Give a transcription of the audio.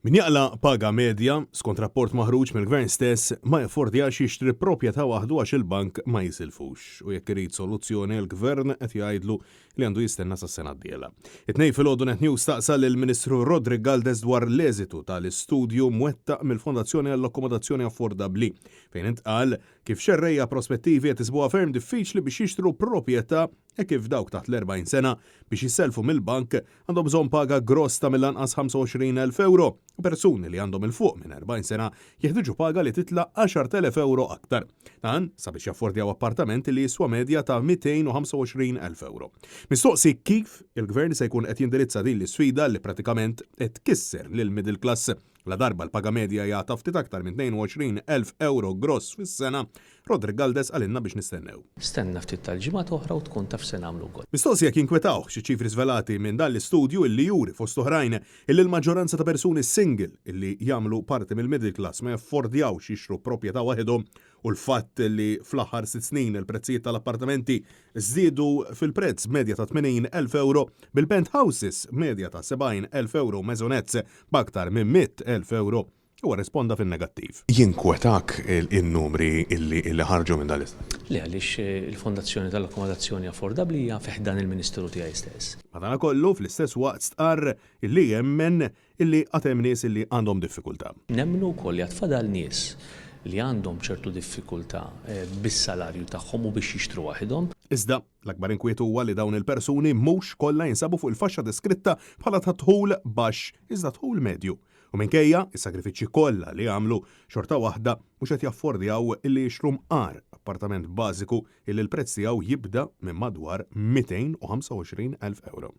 Min jaqla paga medja, skont rapport maħruġ mill-gvern stess, ma jaffordjax jixtri proprjetà waħdu għax il-bank ma jisilfux. U jekk irid soluzzjoni l-gvern qed jgħidlu li għandu jistenna sas-sena d-diela. It-tnejn filgħodu Net News staqsal il-Ministru Rodri Galdes dwar l-eżitu tal-istudju mwettaq mill-Fondazzjoni għall-Akkomodazzjoni Affordabbli, fejn intqal kif xerrejja prospettivi qed isbuha ferm diffiċli biex jixtru proprjetà e kif dawk taħt l-40 sena biex jisselfu mill-bank għandhom bżonn paga gross ta' mill-anqas 25,000 euro. U persuni li għandhom il-fuq minn 40 sena jeħdiġu paga li titla' 10,000 euro aktar. Dan sabiex jaffordjaw appartamenti li jiswa medja ta' 225,000 euro. Mistoqsi kif il-gvern se jkun qed jindirizza din l-isfida li pratikament qed tkisser lil middle class. La darba l-paga medja jagħta ftit aktar minn 22,000 euro gross fis-sena, Rodri Galdes għalinna biex nistennew. Stenna ftit tal-ġimgħa oħra u tkun taf se nagħmlu wkoll. Mistoqsija jinkwetaw xi ċifri żvelati minn dan l-istudju illi juri fost oħrajn illi l-maġġoranza ta' persuni single illi jagħmlu parti mill-middle class ma jaffordjawx jixtru proprjetà waħedhom u l-fatt li fl-aħħar 6 snin il-prezzijiet tal-appartamenti żdiedu fil-prezz medja ta' 80,000 euro, bil-penthouses medja ta' 70,000 euro mezzonezz b'aktar minn 100,000 euro. Huwa risponda fin-negattiv. Jinkwetak il-numri illi ħarġu minn dal-istat? Le għaliex il-Fondazzjoni tal-Akkomodazzjoni Affordabbli hija fih dan il-Ministeru tiegħi stess. Madankollu fl-istess waqt stqarr illi jemmen illi għad hemm nies illi għandhom diffikultà. Nemmnu wkoll li għatfadal nies li għandhom ċertu diffikultà bis-salarju tagħhom u biex jixtru waħedhom. Iżda l-akbar inkwiet huwa li dawn il-persuni mhux kollha jinsabu fuq il-faxxa deskritta bħala ta' tħul baxx iżda tħul medju. U minkejja is-sagrifiċċji kollha li għamlu xorta waħda mhux qed jaffordjaw illi jixtru mqar appartament bażiku illi l-prezz tiegħu jibda minn madwar 225,000 euro.